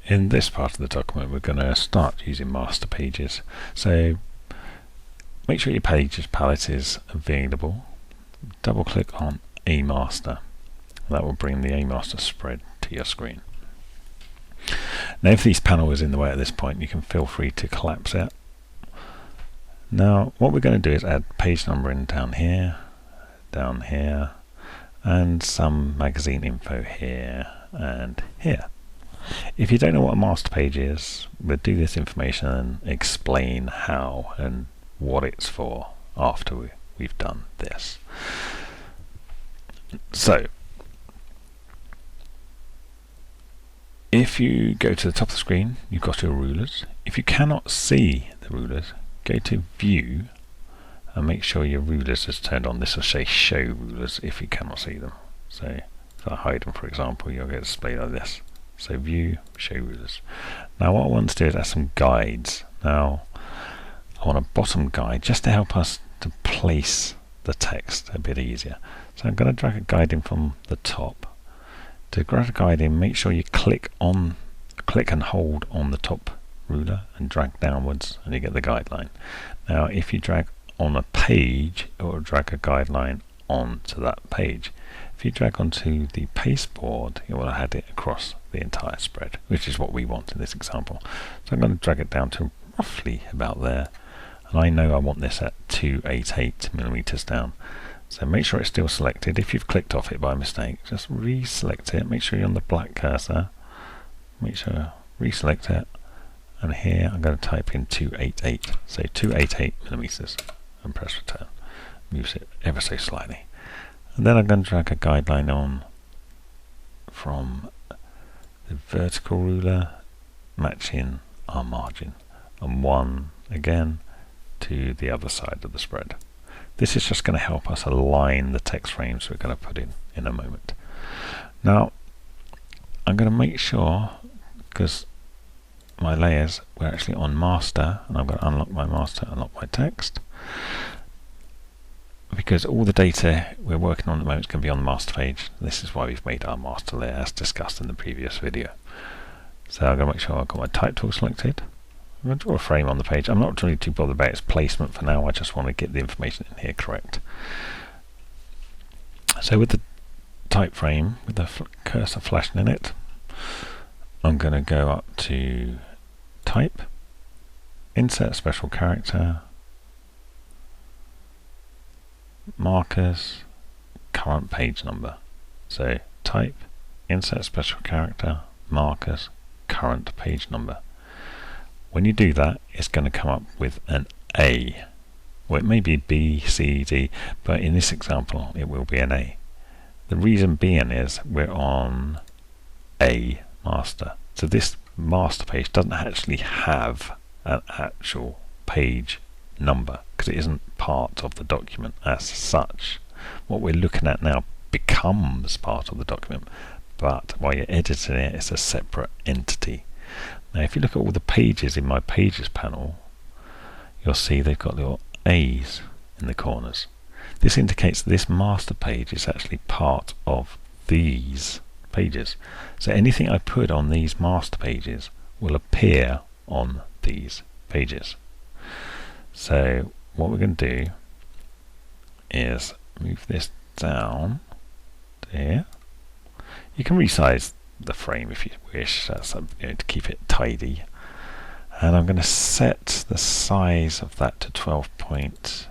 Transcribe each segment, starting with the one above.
In this part of the document we're going to start using master pages. So make sure your pages palette is available. Double click on a master. That will bring the A master spread to your screen. Now if this panel is in the way at this point, you can feel free to collapse it. Now what we're going to do is add page number in down here, and some magazine info here and here. If you don't know what a master page is, we'll do this information and explain how and what it's for after we've done this. So if you go to the top of the screen, you've got your rulers. If you cannot see the rulers, go to View and make sure your rulers is turned on. This will say Show Rulers if you cannot see them. So if I hide them, for example, you'll get displayed like this. So View, Show Rulers. Now what I want to do is add some guides. Now I want a bottom guide just to help us to place the text a bit easier. So I'm going to drag a guide in from the top. To drag a guide in, make sure you click and hold on the top ruler and drag downwards and you get the guideline. Now if you drag on a page, it will drag a guideline onto that page. If you drag onto the pasteboard, it will add it across the entire spread, which is what we want in this example. So I'm going to drag it down to roughly about there, and I know I want this at 288 millimeters down. So make sure it's still selected. If you've clicked off it by mistake, just reselect it. Make sure you're on the black cursor. Make sure reselect it, and here I'm going to type in 288. So 288 millimeters, and press return. Moves it ever so slightly. And then I'm going to drag a guideline on from the vertical ruler, matching our margin, and one again to the other side of the spread. This is just going to help us align the text frames we're going to put in a moment. Now I'm going to make sure, because my layers were actually on master, and I'm going to unlock my master, unlock my text, because all the data we're working on at the moment is going to be on the master page. This is why we've made our master layer as discussed in the previous video. So I'm going to make sure I've got my type tool selected. I'm going to draw a frame on the page. I'm not really too bothered about its placement for now. I just want to get the information in here correct. So with the type frame, with the cursor flashing in it, I'm going to go up to Type, Insert Special Character, Markers, Current Page Number. So Type, Insert Special Character, Markers, Current Page Number. When you do that, it's going to come up with an A. Well, it may be B, C, D, but in this example it will be an A. The reason being is we're on a master. So this master page doesn't actually have an actual page number because it isn't part of the document as such. What we're looking at now becomes part of the document, but while you're editing it, it's a separate entity. Now if you look at all the pages in my pages panel, you'll see they've got little A's in the corners. This indicates that this master page is actually part of these pages. So anything I put on these master pages will appear on these pages. So what we're going to do is move this down to here. You can resize the frame if you wish, that's to keep it tidy. And I'm going to set the size of that to 12 point.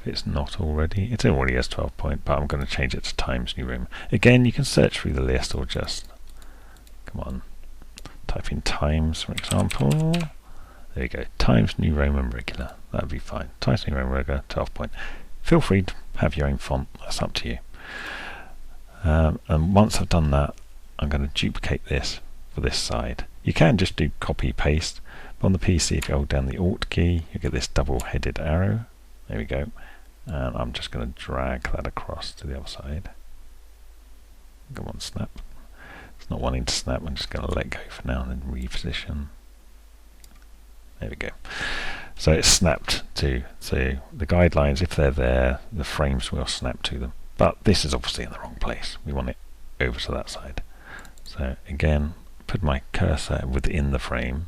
If it's not already, it already has 12 point, but I'm going to change it to Times New Roman. Again, you can search through the list or just type in Times, for example. There you go, Times New Roman Regular. That would be fine. Times New Roman Regular, 12 point. Feel free to have your own font. That's up to you. And once I've done that, I'm going to duplicate this for this side. You can just do copy paste, but on the PC if you hold down the Alt key you get this double headed arrow. There we go, and I'm just going to drag that across to the other side. Come on, snap. It's not wanting to snap, I'm just going to let go for now and then reposition. There we go. So it's snapped to, so the guidelines, if they're there, the frames will snap to them. But this is obviously in the wrong place. We want it over to that side. So again, put my cursor within the frame,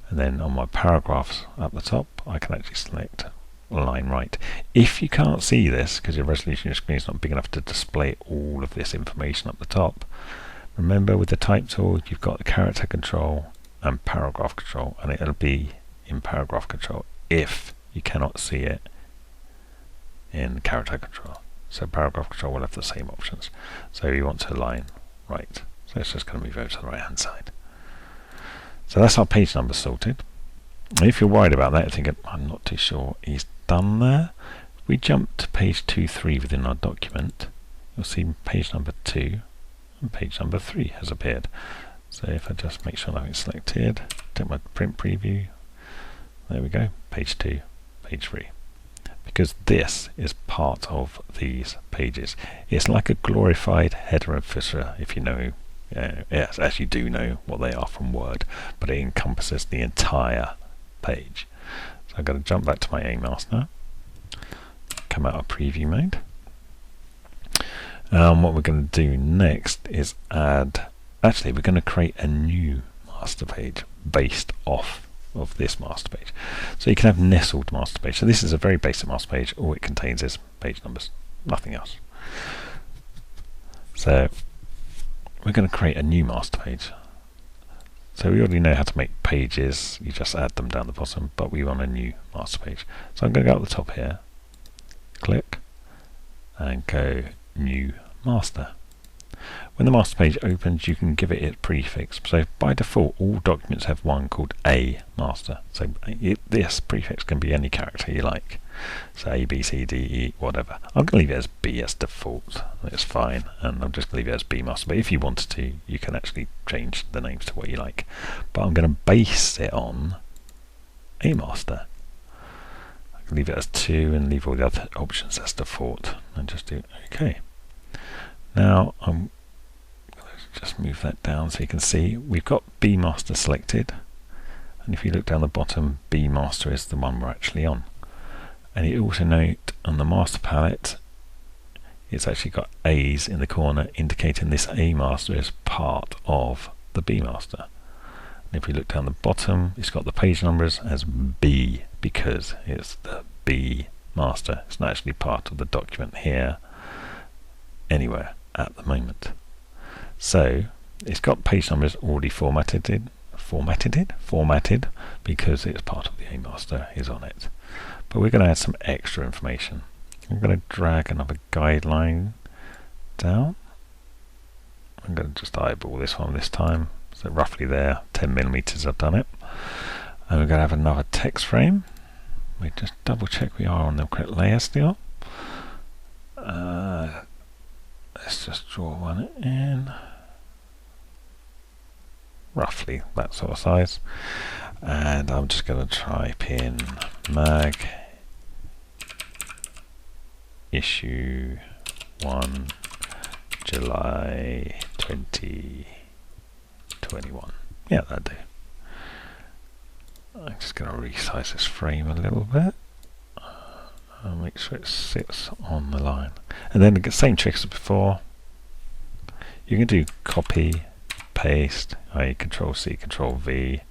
and then on my paragraphs up the top I can actually select line right. If you can't see this because your resolution of your screen is not big enough to display all of this information up the top, remember with the type tool you've got the character control and paragraph control, and it'll be in paragraph control if you cannot see it in character control. So paragraph control will have the same options. So you want to align right. So it's just going to move over to the right hand side. So that's our page number sorted. And if you're worried about that, thinking I'm not too sure he's done there, we jump to page 2-3 within our document, you'll see page number 2 and page number 3 has appeared. So if I just make sure nothing's selected, take my print preview, there we go, page 2, page 3. Because this is part of these pages. It's like a glorified header and footer, if you know, yes, as you do know what they are from Word, but it encompasses the entire page. So I'm going to jump back to my A master, come out of preview mode. What we're going to do next is add, actually we're going to create a new master page based off of this master page. So you can have nestled master page. So this is a very basic master page. All it contains is page numbers, nothing else. So we're going to create a new master page. So we already know how to make pages, you just add them down the bottom, but we want a new master page. So I'm going to go up the top here, click, and go new master. When the master page opens, you can give it its prefix. So by default, all documents have one called A master. So this prefix can be any character you like. So A, B, C, D, E, whatever. I'm going to leave it as B as default. It's fine. And I'm just going to leave it as B master. But if you wanted to, you can actually change the names to what you like. But I'm going to base it on A master. I can leave it as 2 and leave all the other options as default. And just do OK. Now I'm going to just move that down so you can see we've got B master selected, and if you look down the bottom, B master is the one we're actually on. And you also note on the master palette it's actually got A's in the corner indicating this A master is part of the B master. And if you look down the bottom, it's got the page numbers as B because it's the B master. It's not actually part of the document here anywhere at the moment. So it's got page numbers already formatted because it's part of the A master is on it. But we're going to add some extra information. I'm going to drag another guideline down. I'm going to just eyeball this one this time. So roughly there, 10 millimeters I've done it. And we're going to have another text frame. We just double check we are on the correct layer still. Let's just draw one in, roughly that sort of size, and I'm just going to type in mag issue 1 July 2021. Yeah, that'll do. I'm just going to resize this frame a little bit. I'll make sure it sits on the line. And then the same trick as before. You can do copy, paste, i.e. Control C, Control V,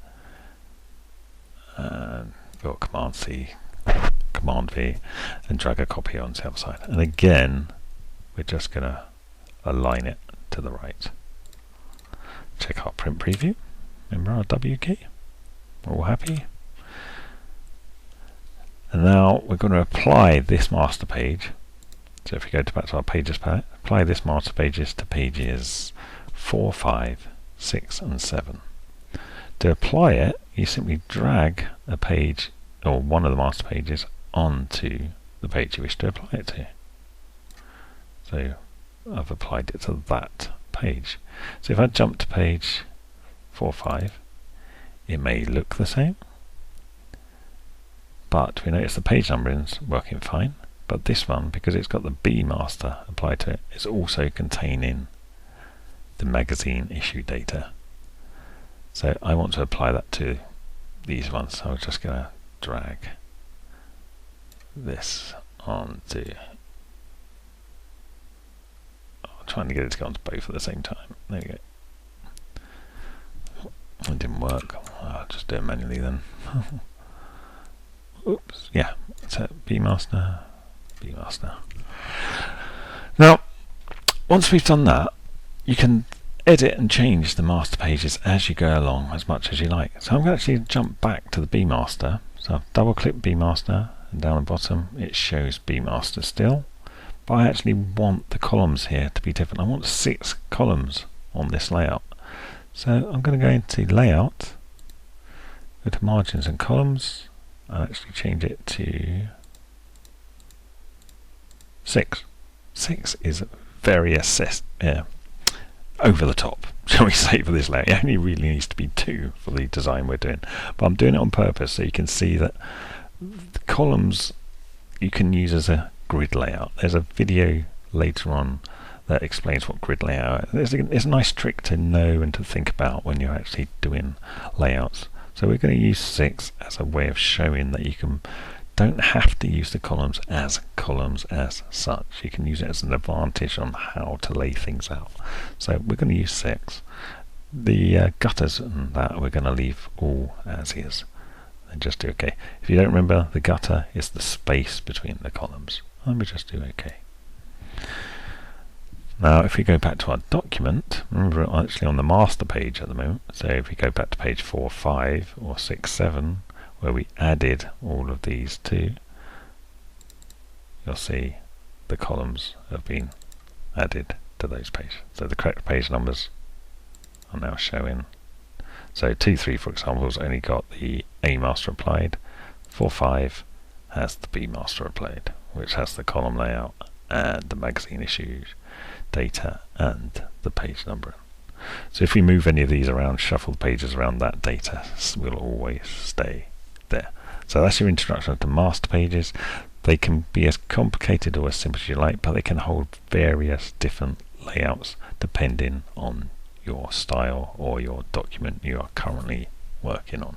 and your Command C, Command V, and drag a copy onto the other side. And again, we're just going to align it to the right. Check our print preview. Remember our W key? We're all happy. And now we're going to apply this master page. So if we go back to our pages palette, apply this master pages to pages 4, 5, 6 and 7. To apply it, you simply drag a page or one of the master pages onto the page you wish to apply it to. So I've applied it to that page. So if I jump to page 4, 5, it may look the same. But we notice the page numbering is working fine, but this one, because it's got the B master applied to it, is also containing the magazine issue data. So I want to apply that to these ones, so I'm just going to drag this onto, I'm trying to get it to go onto both at the same time. There we go. didn't work. I'll just do it manually then. Oops, yeah, so B master. Now, once we've done that, you can edit and change the master pages as you go along as much as you like. So I'm going to actually jump back to the B master. So I've double clicked B master, and down the bottom it shows B master still. But I actually want the columns here to be different. I want 6 columns on this layout. So I'm going to go into layout, go to margins and columns, and actually change it to 6. 6 is very over the top, shall we say, for this layout. It only really needs to be 2 for the design we're doing. But I'm doing it on purpose so you can see that the columns you can use as a grid layout. There's a video later on that explains what grid layout is. It's a nice trick to know and to think about when you're actually doing layouts. So we're going to use 6 as a way of showing that you don't have to use the columns as such. You can use it as an advantage on how to lay things out. So we're going to use 6. The gutters and that we're going to leave all as is. And just do OK. If you don't remember, the gutter is the space between the columns. Let me just do OK. Now if we go back to our document, remember we're actually on the master page at the moment. So if we go back to page 4, 5 or 6, 7, where we added all of these to, you'll see the columns have been added to those pages. So the correct page numbers are now showing. So 2, 3 for example has only got the A master applied. 4, 5 has the B master applied, which has the column layout and the magazine issues data and the page number. So if we move any of these around, shuffle the pages around, that data will always stay there. So that's your introduction to master pages. They can be as complicated or as simple as you like, but they can hold various different layouts depending on your style or your document you are currently working on.